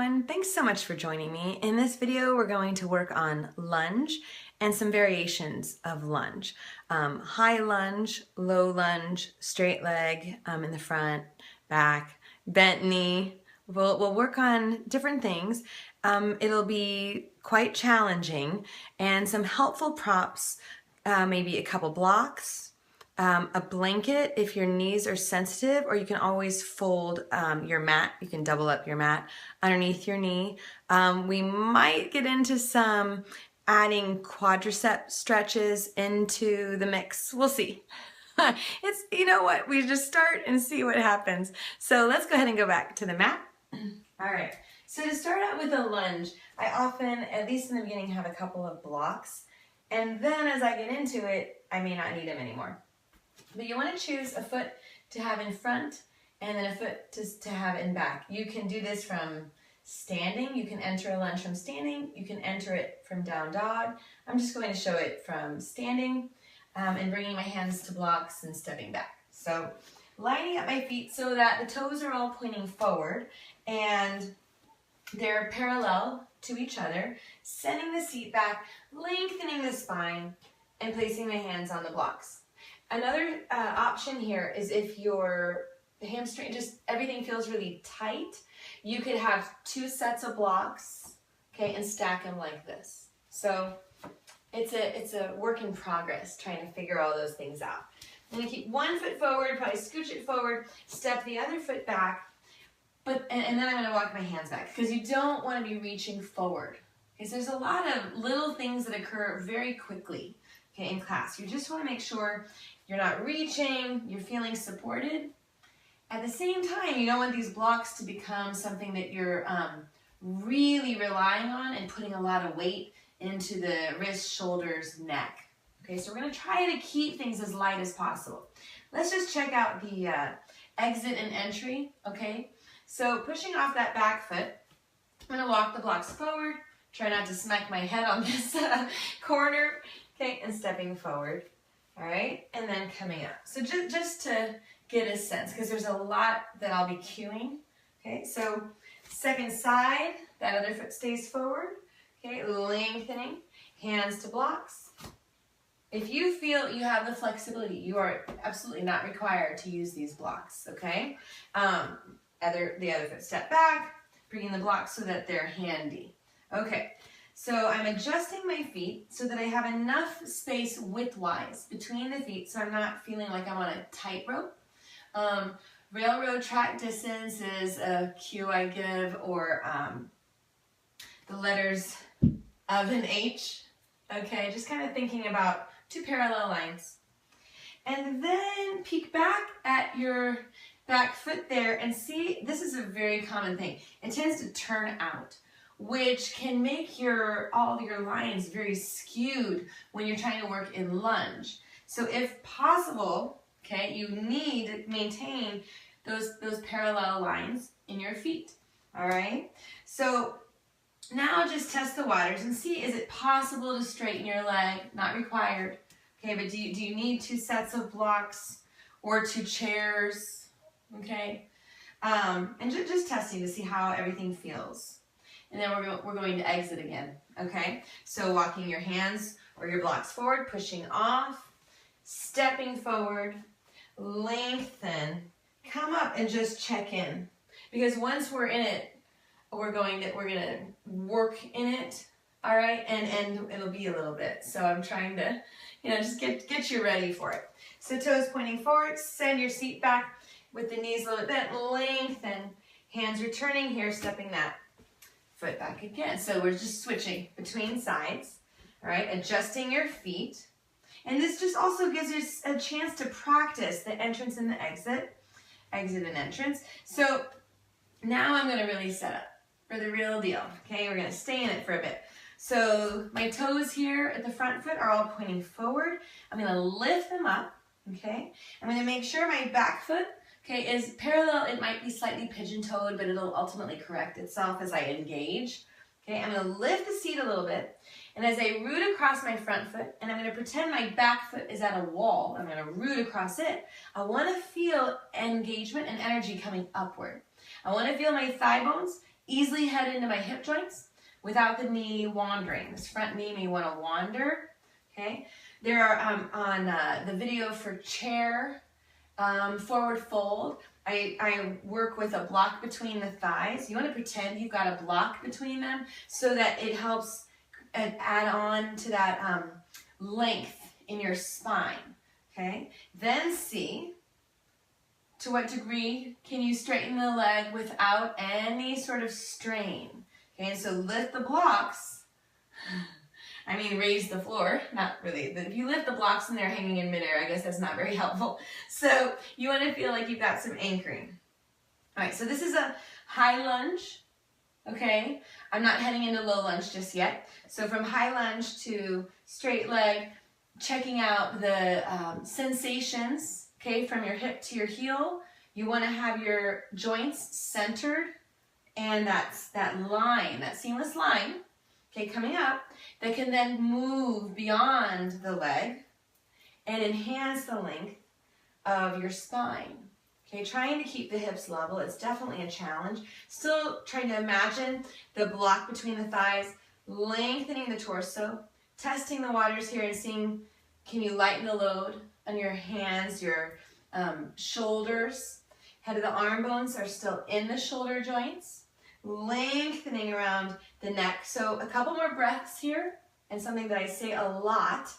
everyone. Thanks so much for joining me. In this video, we're going to work on lunge and some variations of lunge. High lunge, low lunge, straight leg in the front, back, bent knee. We'll work on different things. It'll be quite challenging, and some helpful props, maybe a couple blocks, a blanket if your knees are sensitive, or you can always fold your mat. You can double up your mat underneath your knee. We might get into some adding quadricep stretches into the mix. We'll see. It's, you know what, we just start and see what happens. So let's go ahead and go back to the mat. All right, so to start out with a lunge, I often, at least in the beginning, have a couple of blocks. And then as I get into it, I may not need them anymore. But you want to choose a foot to have in front and then a foot to have in back. You can do this from standing. You can enter a lunge from standing. You can enter it from down dog. I'm just going to show it from standing and bringing my hands to blocks and stepping back. So lining up my feet so that the toes are all pointing forward and they're parallel to each other, sending the seat back, lengthening the spine, and placing my hands on the blocks. Another option here is if your hamstring, just everything feels really tight, you could have two sets of blocks, okay, and stack them like this. So it's a work in progress, trying to figure all those things out. I'm going to keep one foot forward, probably scooch it forward, step the other foot back, and then I'm going to walk my hands back, because you don't want to be reaching forward. Okay, so there's a lot of little things that occur very quickly, okay, in class. You just want to make sure you're not reaching, you're feeling supported. At the same time, you don't want these blocks to become something that you're really relying on and putting a lot of weight into the wrists, shoulders, neck. Okay, so we're going to try to keep things as light as possible. Let's just check out the exit and entry, okay? So pushing off that back foot, I'm going to walk the blocks forward, try not to smack my head on this corner, okay, and stepping forward. All right, and then coming up. So just to get a sense, because there's a lot that I'll be cueing. Okay, so second side, that other foot stays forward. Okay, lengthening, hands to blocks. If you feel you have the flexibility, you are absolutely not required to use these blocks, okay? The other foot step back, bringing the blocks so that they're handy. Okay. So I'm adjusting my feet so that I have enough space widthwise between the feet so I'm not feeling like I'm on a tightrope. Railroad track distance is a cue I give, or the letters of an H. Okay, just kind of thinking about two parallel lines. And then peek back at your back foot there and see, this is a very common thing. It tends to turn out, which can make all your lines very skewed when you're trying to work in lunge. So if possible, okay, you need to maintain those parallel lines in your feet, all right? So now just test the waters and see, is it possible to straighten your leg? Not required, okay, but do you need two sets of blocks or two chairs, okay? And just testing to see how everything feels. And then we're going to exit again, okay? So walking your hands or your blocks forward, pushing off, stepping forward, lengthen, come up and just check in. Because once we're in it, we're gonna work in it, all right? And it'll be a little bit. So I'm trying to, just get you ready for it. So toes pointing forward, send your seat back with the knees a little bit bent, lengthen, hands returning here, stepping that foot back again. So we're just switching between sides, all right, adjusting your feet. And this just also gives you a chance to practice the entrance and the exit and entrance. So now I'm going to really set up for the real deal, okay? We're going to stay in it for a bit. So my toes here at the front foot are all pointing forward. I'm going to lift them up, okay? I'm going to make sure my back foot, okay, is parallel. It might be slightly pigeon-toed, but it'll ultimately correct itself as I engage. Okay, I'm going to lift the seat a little bit, and as I root across my front foot, and I'm going to pretend my back foot is at a wall, I'm going to root across it, I want to feel engagement and energy coming upward. I want to feel my thigh bones easily head into my hip joints without the knee wandering. This front knee may want to wander, okay? There are, on the video for chair forward fold, I work with a block between the thighs. You want to pretend you've got a block between them so that it helps add on to that length in your spine, okay? Then see to what degree can you straighten the leg without any sort of strain, okay? And so lift the blocks. I mean, raise the floor, not really. If you lift the blocks and they're hanging in midair, I guess that's not very helpful. So you want to feel like you've got some anchoring. All right, so this is a high lunge, okay? I'm not heading into low lunge just yet. So from high lunge to straight leg, checking out the sensations, okay, from your hip to your heel. You want to have your joints centered, and that's that line, that seamless line, okay, coming up, that can then move beyond the leg and enhance the length of your spine. Okay, trying to keep the hips level is definitely a challenge. Still trying to imagine the block between the thighs, lengthening the torso, testing the waters here and seeing, can you lighten the load on your hands, your shoulders. Head of the arm bones are still in the shoulder joints, lengthening around the neck. So a couple more breaths here, and something that I say a lot.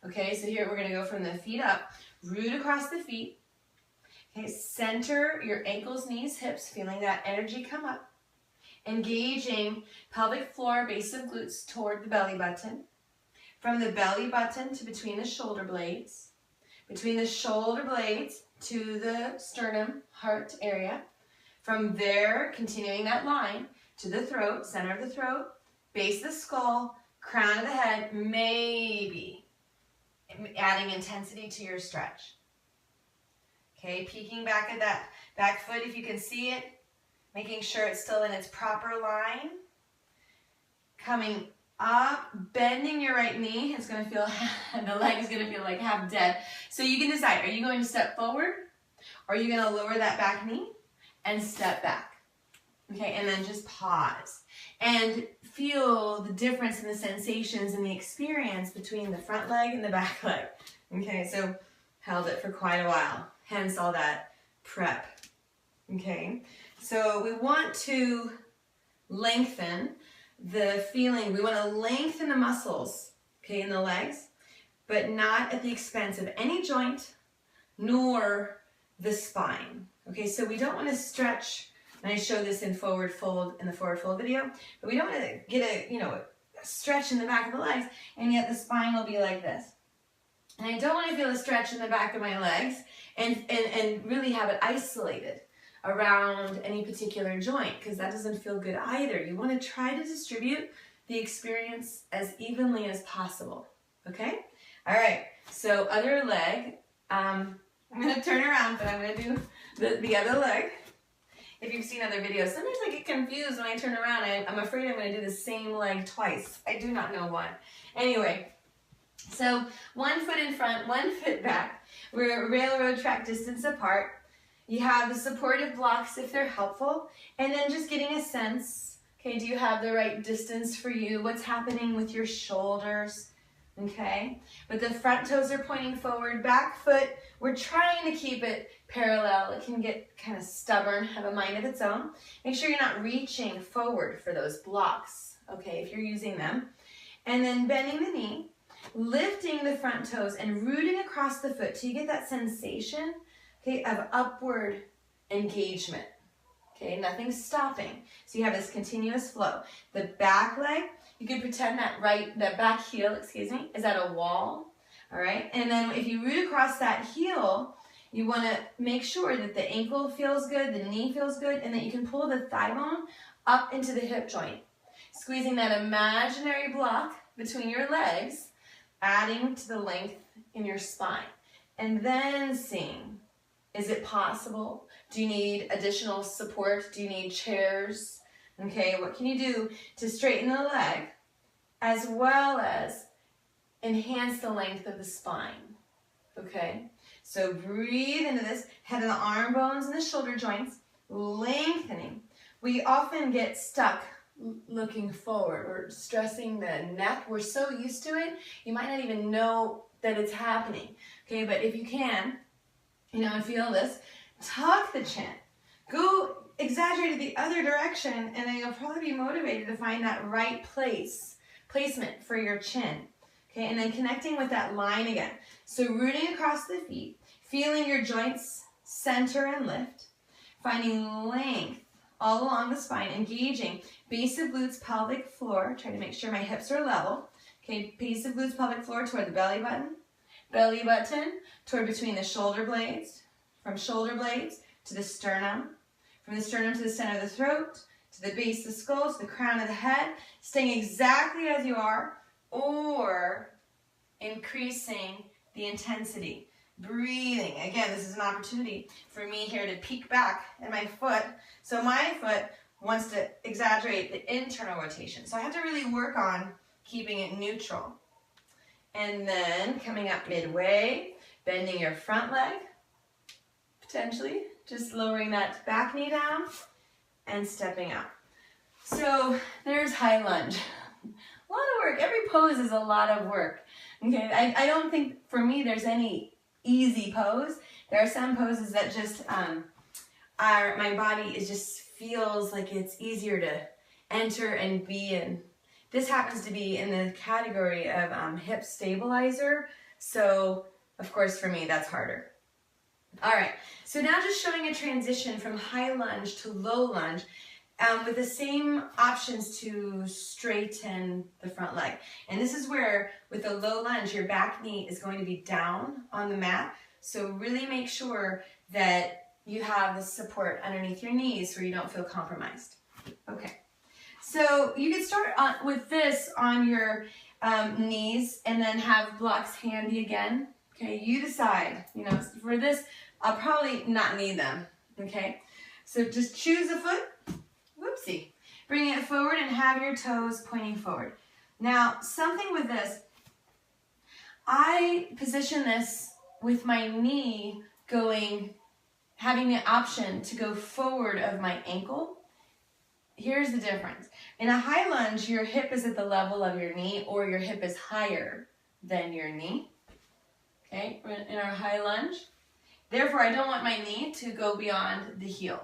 Okay, so here we're going to go from the feet up, root across the feet. Okay, center your ankles, knees, hips, feeling that energy come up. Engaging pelvic floor, base of glutes toward the belly button. From the belly button to between the shoulder blades. Between the shoulder blades to the sternum, heart area. From there, continuing that line to the throat, center of the throat, base of the skull, crown of the head, maybe adding intensity to your stretch. Okay, peeking back at that back foot if you can see it, making sure it's still in its proper line. Coming up, bending your right knee. It's going to feel, the leg is going to feel like half dead. So you can decide, are you going to step forward? Or are you going to lower that back knee and step back? Okay, and then just pause. And feel the difference in the sensations and the experience between the front leg and the back leg. Okay, so held it for quite a while. Hence all that prep. Okay, so we want to lengthen the feeling. We want to lengthen the muscles, okay, in the legs, but not at the expense of any joint nor the spine. Okay, so we don't want to stretch, and I show this in forward fold in the forward fold video, but we don't want to get a stretch in the back of the legs, and yet the spine will be like this. And I don't want to feel a stretch in the back of my legs and really have it isolated around any particular joint, because that doesn't feel good either. You want to try to distribute the experience as evenly as possible. Okay? All right, so other leg. I'm going to turn around, but I'm going to do the other leg. If you've seen other videos, sometimes I get confused when I turn around. I'm afraid I'm going to do the same leg twice. I do not know why. Anyway, so 1 foot in front, 1 foot back. We're railroad track distance apart. You have the supportive blocks if they're helpful, and then just getting a sense, okay, do you have the right distance for you? What's happening with your shoulders? Okay, but the front toes are pointing forward, back foot, we're trying to keep it parallel. It can get kind of stubborn, have a mind of its own. Make sure you're not reaching forward for those blocks, okay, if you're using them. And then bending the knee, lifting the front toes and rooting across the foot till you get that sensation, okay, of upward engagement. Okay, nothing's stopping. So you have this continuous flow. The back leg, you can pretend that back heel, is at a wall, all right? And then if you root across that heel, you want to make sure that the ankle feels good, the knee feels good, and that you can pull the thigh bone up into the hip joint, squeezing that imaginary block between your legs, adding to the length in your spine. And then seeing, is it possible? Do you need additional support? Do you need chairs? Okay, what can you do to straighten the leg as well as enhance the length of the spine? Okay, so breathe into this, head of the arm bones and the shoulder joints, lengthening. we often get stuck looking forward. We're stressing the neck. We're so used to it, you might not even know that it's happening. Okay, but if you can, and feel this, tuck the chin. Go exaggerate it the other direction, and then you'll probably be motivated to find that right placement for your chin. Okay, and then connecting with that line again. So rooting across the feet, feeling your joints center and lift, finding length all along the spine, engaging base of glutes, pelvic floor. Try to make sure my hips are level. Okay, base of glutes, pelvic floor toward the belly button toward between the shoulder blades, from shoulder blades to the sternum, from the sternum to the center of the throat, to the base of the skull, to the crown of the head, staying exactly as you are, or increasing the intensity. Breathing. Again, this is an opportunity for me here to peek back at my foot. So my foot wants to exaggerate the internal rotation. So I have to really work on keeping it neutral. And then coming up midway, bending your front leg, potentially, just lowering that back knee down and stepping up. So there's high lunge. A lot of work. Every pose is a lot of work. Okay, I don't think for me there's any easy pose. There are some poses that just my body just feels like it's easier to enter and be in. This happens to be in the category of hip stabilizer, so of course for me that's harder. All right, so now just showing a transition from high lunge to low lunge with the same options to straighten the front leg. And this is where, with the low lunge, your back knee is going to be down on the mat. So really make sure that you have the support underneath your knees where you don't feel compromised. Okay, so you can start with this on your knees and then have blocks handy again. Okay, you decide. For this, I'll probably not need them. Okay, so just choose a foot. Whoopsie. Bring it forward and have your toes pointing forward. Now, something with this, I position this with my knee having the option to go forward of my ankle. Here's the difference. In a high lunge, your hip is at the level of your knee, or your hip is higher than your knee. Okay, in our high lunge. Therefore, I don't want my knee to go beyond the heel.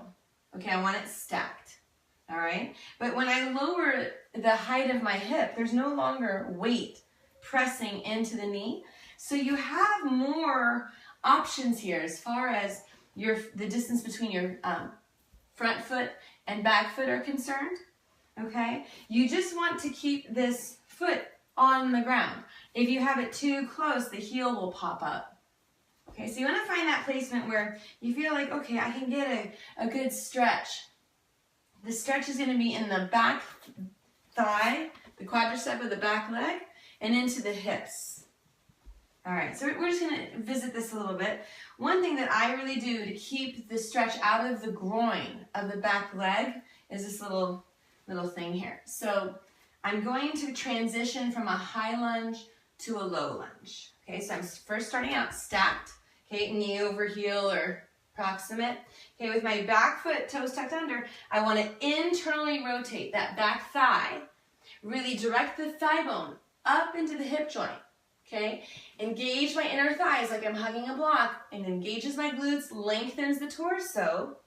Okay, I want it stacked. All right, but when I lower the height of my hip, there's no longer weight pressing into the knee. So you have more options here as far as the distance between your front foot and back foot are concerned. Okay, you just want to keep this foot on the ground. If you have it too close, the heel will pop up. Okay, so you want to find that placement where you feel like, okay, I can get a good stretch. The stretch is going to be in the back thigh, the quadricep of the back leg, and into the hips. All right, so we're just going to visit this a little bit. One thing that I really do to keep the stretch out of the groin of the back leg is this little thing here. So I'm going to transition from a high lunge to a low lunge. Okay, so I'm first starting out stacked, okay, knee over heel or proximate. Okay, with my back foot, toes tucked under, I want to internally rotate that back thigh, really direct the thigh bone up into the hip joint. Okay, engage my inner thighs like I'm hugging a block, and engages my glutes, lengthens the torso.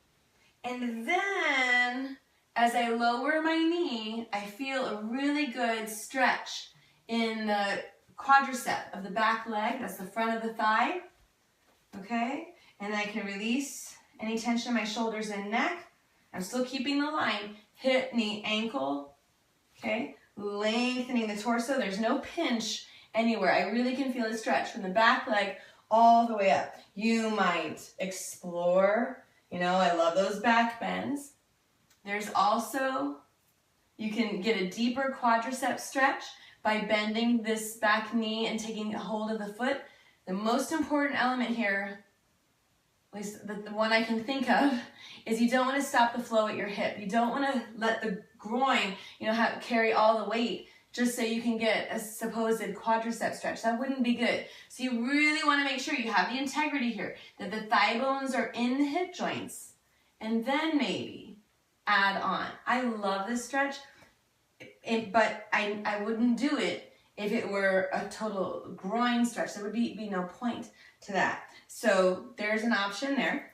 And then as I lower my knee, I feel a really good stretch in the quadricep of the back leg. That's the front of the thigh. Okay, and then I can release any tension in my shoulders and neck. I'm still keeping the line, hip, knee, ankle. Okay, lengthening the torso. There's no pinch anywhere. I really can feel a stretch from the back leg all the way up. You might explore, I love those back bends. There's also, you can get a deeper quadricep stretch by bending this back knee and taking a hold of the foot. The most important element here, at least the one I can think of, is you don't want to stop the flow at your hip. You don't want to let the groin, carry all the weight just so you can get a supposed quadricep stretch. That wouldn't be good. So you really want to make sure you have the integrity here, that the thigh bones are in the hip joints, and then maybe add on. I love this stretch, but I wouldn't do it if it were a total groin stretch. There would be no point to that. So there's an option there.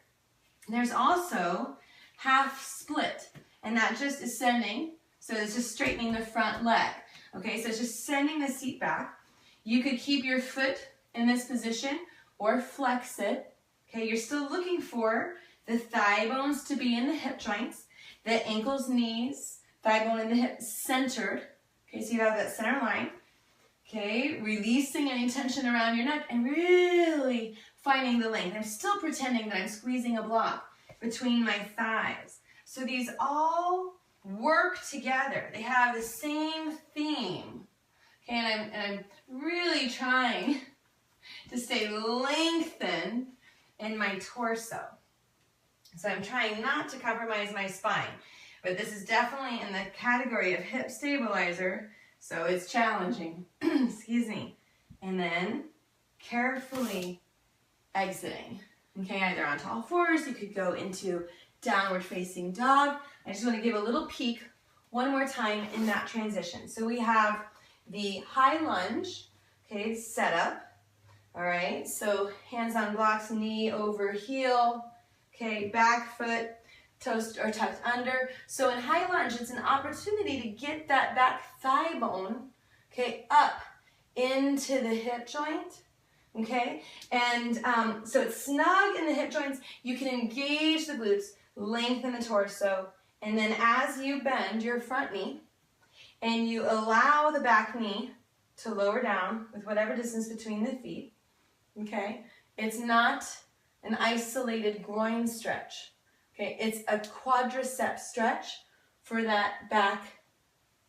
There's also half split, and that just is sending, so it's just straightening the front leg. Okay, so it's just sending the seat back. You could keep your foot in this position or flex it. Okay, you're still looking for the thigh bones to be in the hip joints, the ankles, knees, thigh bone in the hip centered. Okay, so you have that center line. Okay, releasing any tension around your neck and really finding the length. I'm still pretending that I'm squeezing a block between my thighs. So these all work together. They have the same theme. Okay, and I'm really trying to stay lengthened in my torso. So I'm trying not to compromise my spine, but this is definitely in the category of hip stabilizer, so it's challenging. Excuse me. And then carefully exiting. Okay, either onto all fours, you could go into downward facing dog. I just want to give a little peek one more time in that transition. So we have the high lunge, okay, set up. All right, so hands on blocks, knee over heel, okay, back foot, toes or tucked under. So in high lunge, it's an opportunity to get that back thigh bone, okay, up into the hip joint, okay? And so it's snug in the hip joints. You can engage the glutes, lengthen the torso, and then as you bend your front knee and you allow the back knee to lower down with whatever distance between the feet, okay? It's not an isolated groin stretch, okay? It's a quadricep stretch for that back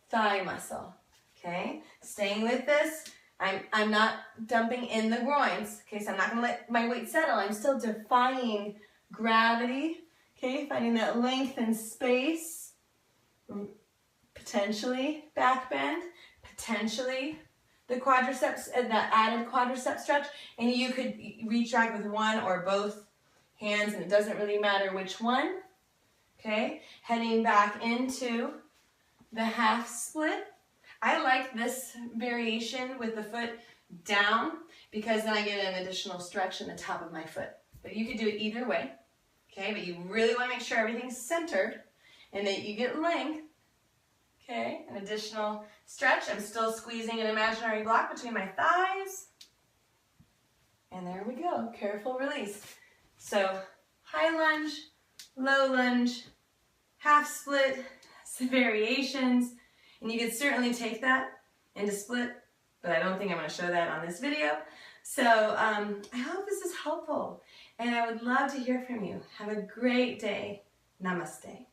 thigh muscle, okay? Staying with this, I'm not dumping in the groins, okay? So I'm not gonna let my weight settle. I'm still defying gravity, okay? Finding that length and space, potentially back bend, potentially the quadriceps, that added quadricep stretch, and you could retract with one or both hands, and it doesn't really matter which one, okay? Heading back into the half split. I like this variation with the foot down because then I get an additional stretch in the top of my foot. But you could do it either way, okay? But you really want to make sure everything's centered and that you get length, okay? An additional stretch. I'm still squeezing an imaginary block between my thighs. And there we go, careful release. So high lunge, low lunge, half split, some variations. And you could certainly take that into split, but I don't think I'm going to show that on this video. So I hope this is helpful, and I would love to hear from you. Have a great day. Namaste.